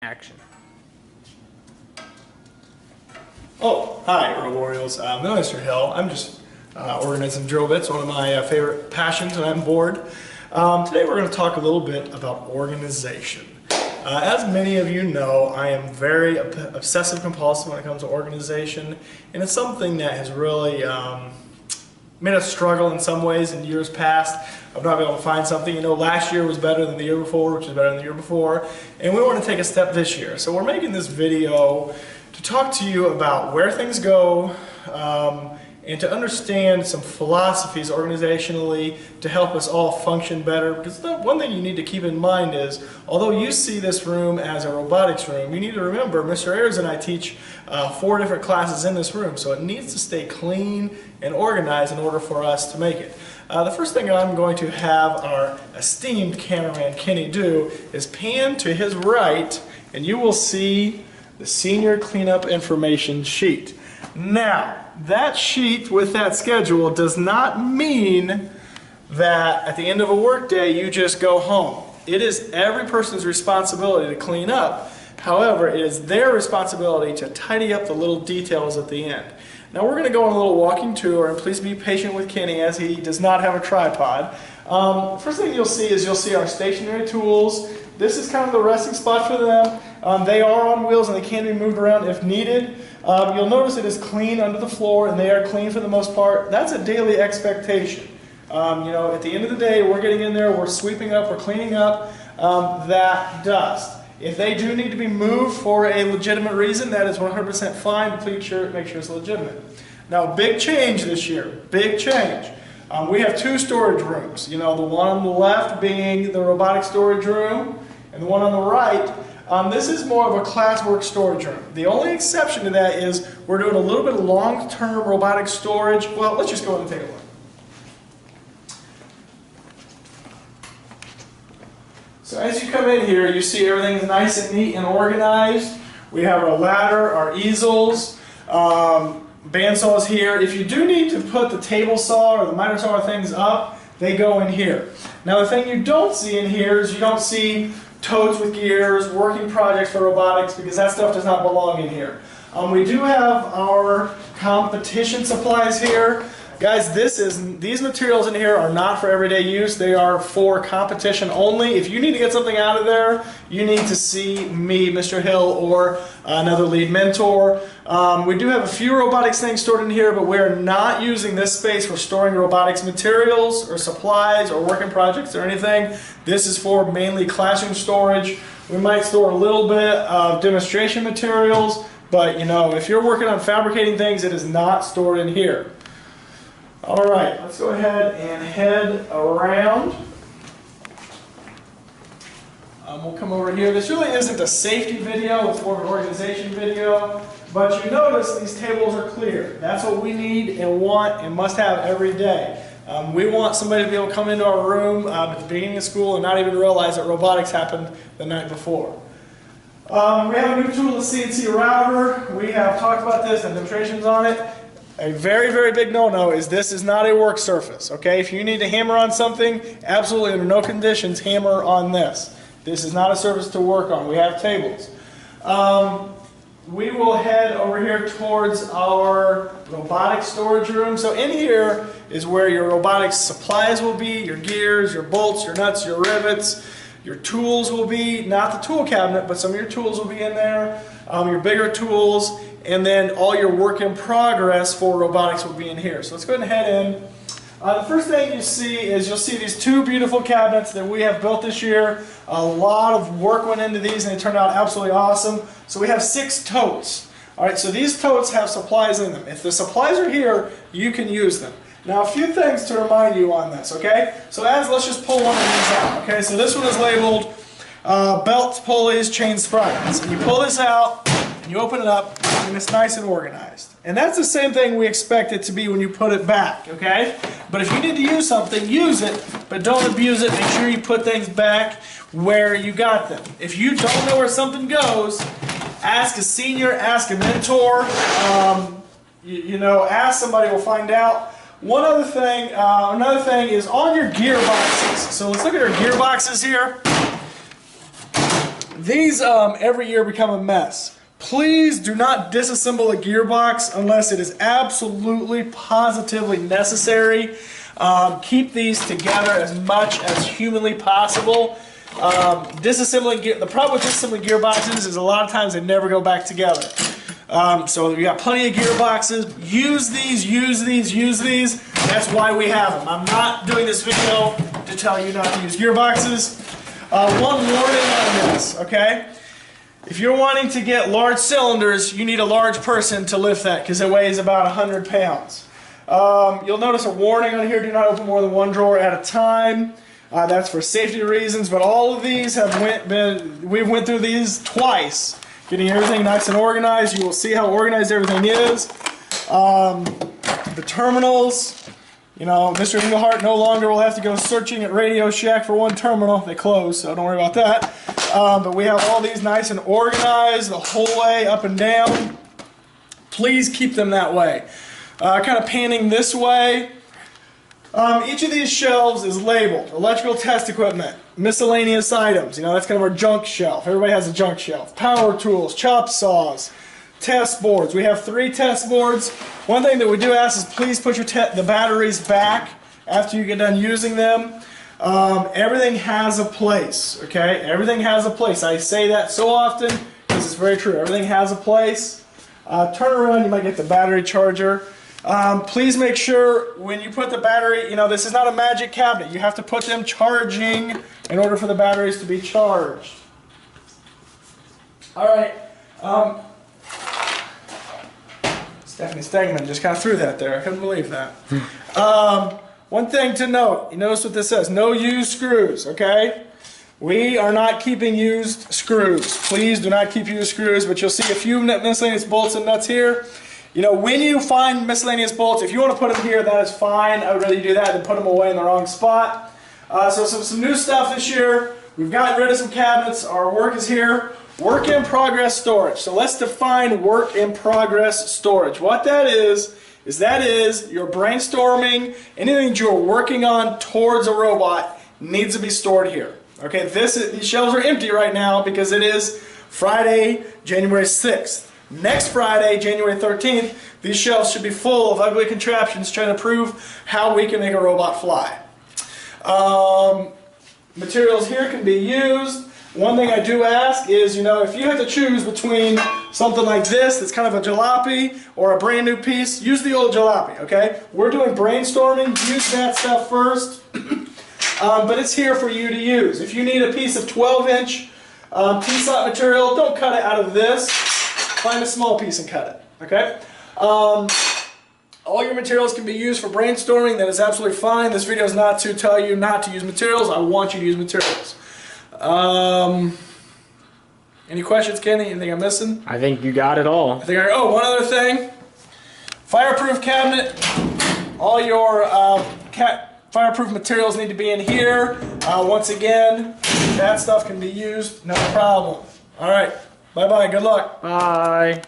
Action. Oh, hi, Roborioles. No, Mr. Hill. I'm just organizing drill bits, one of my favorite passions when I'm bored. Today we're going to talk a little bit about organization. As many of you know, I am very obsessive compulsive when it comes to organization, and it's something that has really made us struggle in some ways in years past of not being able to find something. You know, last year was better than the year before, which is better than the year before, and we want to take a step this year. So we're making this video to talk to you about where things go and to understand some philosophies organizationally to help us all function better. Because the one thing you need to keep in mind is, although you see this room as a robotics room, you need to remember Mr. Ayers and I teach 4 different classes in this room, so it needs to stay clean and organized in order for us to make it. The first thing I'm going to have our esteemed cameraman Kenny do is pan to his right, and you will see the senior cleanup information sheet. Now, that sheet with that schedule does not mean that at the end of a workday you just go home. It is every person's responsibility to clean up. However, it is their responsibility to tidy up the little details at the end. Now we're going to go on a little walking tour, and please be patient with Kenny as he does not have a tripod. First thing you'll see our stationary tools. This is kind of the resting spot for them. They are on wheels and they can be moved around if needed. You'll notice it is clean under the floor, and they are clean for the most part. That's a daily expectation. You know, at the end of the day, we're getting in there, we're sweeping up, we're cleaning up that dust. If they do need to be moved for a legitimate reason, that is 100% fine. But please make sure it's legitimate. Now, big change this year. Big change. We have 2 storage rooms. You know, the one on the left being the robotic storage room, and the one on the right. This is more of a classwork storage room. The only exception to that is we're doing a little bit of long-term robotic storage. Well, let's just go ahead and take a look. So as you come in here, you see everything's nice and neat and organized. We have our ladder, our easels, bandsaws here. If you do need to put the table saw or the miter saw things up, they go in here. Now the thing you don't see in here is you don't see totes with gears, working projects for robotics, because that stuff does not belong in here. We do have our competition supplies here. Guys, these materials in here are not for everyday use. They are for competition only. If you need to get something out of there, you need to see me, Mr. Hill, or another lead mentor. We do have a few robotics things stored in here, but we're not using this space for storing robotics materials or supplies or working projects or anything. This is for mainly classroom storage. We might store a little bit of demonstration materials, but you know, if you're working on fabricating things, it is not stored in here. Alright, let's go ahead and head around. We'll come over here. This really isn't a safety video, it's more of an organization video. But you notice these tables are clear. That's what we need and want and must have every day. We want somebody to be able to come into our room at the beginning of school and not even realize that robotics happened the night before. We have a new tool, the CNC router. We have talked about this and demonstrations on it. A very, very big no-no is this is not a work surface, okay? If you need to hammer on something, absolutely under no conditions hammer on this. This is not a surface to work on. We have tables. We will head over here towards our robotic storage room. So in here is where your robotics supplies will be, your gears, your bolts, your nuts, your rivets. Your tools will be, not the tool cabinet, but some of your tools will be in there, your bigger tools, and then all your work in progress for robotics will be in here. So let's go ahead and head in. The first thing you see is you'll see these 2 beautiful cabinets that we have built this year. A lot of work went into these and they turned out absolutely awesome. So we have 6 totes. Alright, so these totes have supplies in them. If the supplies are here, you can use them. Now a few things to remind you on this, okay? So let's just pull one of these out, okay? So this one is labeled belts, pulleys, chain sprockets. And you pull this out, and you open it up, and it's nice and organized. And that's the same thing we expect it to be when you put it back, okay? But if you need to use something, use it, but don't abuse it. Make sure you put things back where you got them. If you don't know where something goes, ask a senior, ask a mentor, you know, ask somebody, will find out. One other thing, another thing is on your gearboxes. So let's look at our gearboxes here. These every year become a mess. Please do not disassemble a gearbox unless it is absolutely, positively necessary. Keep these together as much as humanly possible. The problem with disassembling gearboxes is a lot of times they never go back together. So we got plenty of gearboxes. Use these, use these, use these. That's why we have them. I'm not doing this video to tell you not to use gearboxes. One warning on this, okay? If you're wanting to get large cylinders, you need a large person to lift that because it weighs about 100 pounds. You'll notice a warning on here, do not open more than one drawer at a time. That's for safety reasons, but all of these we went through these twice, getting everything nice and organized. You will see how organized everything is. The terminals, you know, Mr. Englehart no longer will have to go searching at Radio Shack for one terminal. They closed, so don't worry about that. But we have all these nice and organized the whole way up and down. Please keep them that way. Kind of panning this way. Each of these shelves is labeled electrical test equipment, miscellaneous items. You know, that's kind of our junk shelf. Everybody has a junk shelf. Power tools, chop saws, test boards. We have 3 test boards. One thing that we do ask is please put the batteries back after you get done using them. Everything has a place, okay? Everything has a place. I say that so often because it's very true. Everything has a place. Turn around, you might get the battery charger. Please make sure when you put the battery, you know, this is not a magic cabinet. You have to put them charging in order for the batteries to be charged. Alright. Stephanie Stegman just kind of threw that there. I couldn't believe that. One thing to note, you notice what this says, no used screws, okay? We are not keeping used screws. Please do not keep used screws, but you'll see a few miscellaneous bolts and nuts here. You know, when you find miscellaneous bolts, if you want to put them here, that is fine. I would rather you do that than put them away in the wrong spot. So some new stuff this year. We've gotten rid of some cabinets. Our work is here. Work in progress storage. So let's define work in progress storage. What that is you're brainstorming, anything that you're working on towards a robot needs to be stored here. Okay, these shelves are empty right now because it is Friday, January 6th. Next Friday, January 13th, these shelves should be full of ugly contraptions trying to prove how we can make a robot fly. Materials here can be used. One thing I do ask is, you know, if you have to choose between something like this that's kind of a jalopy or a brand new piece, use the old jalopy, okay? We're doing brainstorming, use that stuff first, but it's here for you to use. If you need a piece of 12-inch T-slot material, don't cut it out of this. Find a small piece and cut it, okay? All your materials can be used for brainstorming. That is absolutely fine. This video is not to tell you not to use materials. I want you to use materials. Any questions, Kenny? Anything I'm missing? I think you got it all. Oh, one other thing. Fireproof cabinet. All your fireproof materials need to be in here. Once again, that stuff can be used, no problem. All right. Bye-bye. Good luck. Bye.